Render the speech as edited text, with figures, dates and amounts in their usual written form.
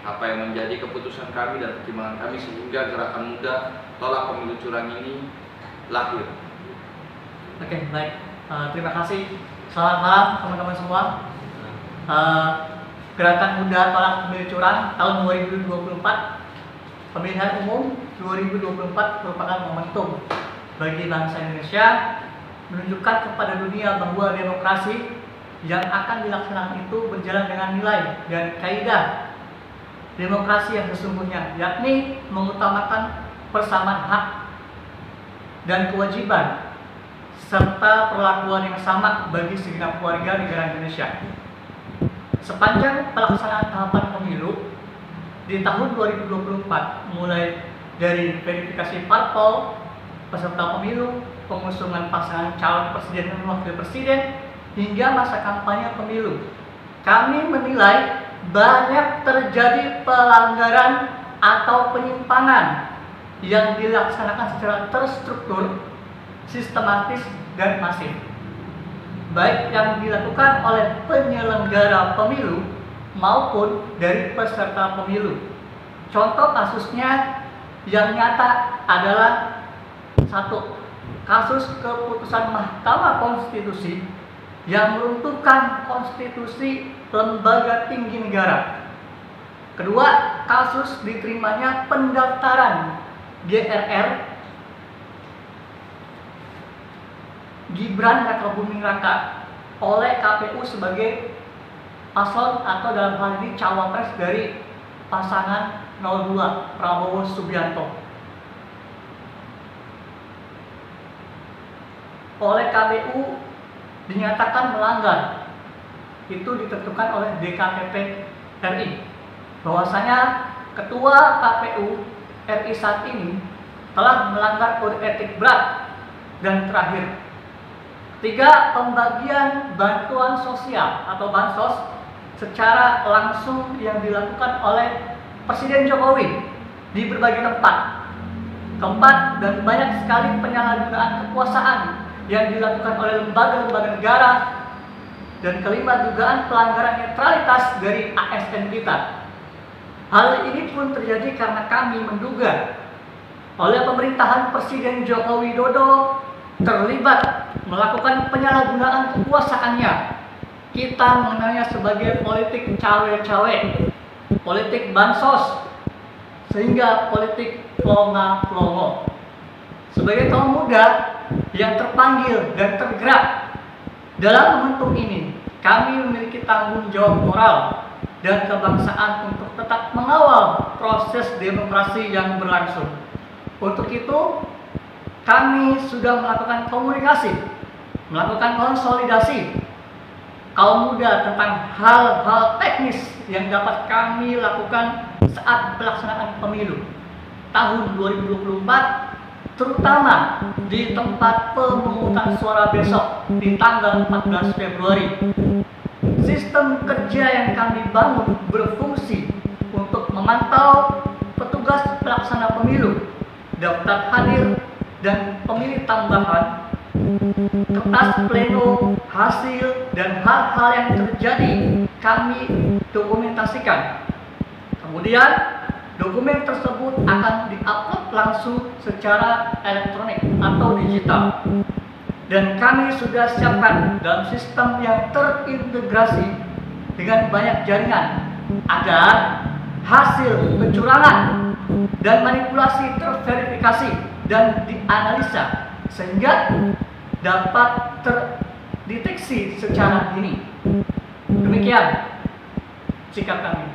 apa yang menjadi keputusan kami dan pertimbangan kami sehingga Gerakan Muda Tolak Pemilu Curang ini lahir. Oke, baik. Terima kasih. Selamat malam teman-teman semua. Gerakan Muda Tolak Pemilu Curang tahun 2024, pemilihan umum 2024 merupakan momentum bagi bangsa Indonesia menunjukkan kepada dunia bahwa demokrasi yang akan dilaksanakan itu berjalan dengan nilai dan kaidah demokrasi yang sesungguhnya, yakni mengutamakan persamaan hak dan kewajiban serta perlakuan yang sama bagi segenap warga negara Indonesia. Sepanjang pelaksanaan tahapan pemilu di tahun 2024, mulai dari verifikasi parpol, peserta pemilu, pengusungan pasangan calon presiden dan wakil presiden, hingga masa kampanye pemilu, kami menilai banyak terjadi pelanggaran atau penyimpangan yang dilaksanakan secara terstruktur, sistematis, dan masif, baik yang dilakukan oleh penyelenggara pemilu maupun dari peserta pemilu. Contoh kasusnya yang nyata adalah satu, kasus keputusan Mahkamah Konstitusi yang meruntuhkan konstitusi lembaga tinggi negara. Kedua, kasus diterimanya pendaftaran GRR Gibran Rakabuming Raka oleh KPU sebagai paslon atau dalam hal ini cawapres dari pasangan 02 Prabowo Subianto. Oleh KPU dinyatakan melanggar, itu ditentukan oleh DKPP RI, bahwasanya Ketua KPU RI saat ini telah melanggar kode etik berat. Dan terakhir, tiga, pembagian bantuan sosial atau bansos secara langsung yang dilakukan oleh Presiden Jokowi di berbagai tempat. Keempat, dan banyak sekali penyalahgunaan kekuasaan yang dilakukan oleh lembaga-lembaga negara. Dan kelima, dugaan pelanggaran netralitas dari ASN kita. Hal ini pun terjadi karena kami menduga oleh pemerintahan Presiden Joko Widodo terlibat melakukan penyalahgunaan kekuasaannya. Kita mengenalnya sebagai politik cawe-cawe, politik bansos, sehingga politik plonga-plongo. Sebagai kaum muda yang terpanggil dan tergerak dalam momentum ini, kami memiliki tanggung jawab moral dan kebangsaan untuk tetap mengawal proses demokrasi yang berlangsung. Untuk itu, kami sudah melakukan komunikasi, melakukan konsolidasi kaum muda tentang hal-hal teknis yang dapat kami lakukan saat pelaksanaan pemilu tahun 2024, terutama di tempat pemungutan suara besok di tanggal 14 Februari. Sistem kerja yang kami bangun berfungsi untuk memantau petugas pelaksana pemilu, daftar hadir dan pemilih tambahan, kertas pleno, hasil, dan hal-hal yang terjadi kami dokumentasikan. Kemudian dokumen tersebut akan diupload langsung secara elektronik atau digital. Dan kami sudah siapkan dalam sistem yang terintegrasi dengan banyak jaringan agar hasil kecurangan dan manipulasi terverifikasi dan dianalisa sehingga dapat terdeteksi secara dini. Demikian sikap kami.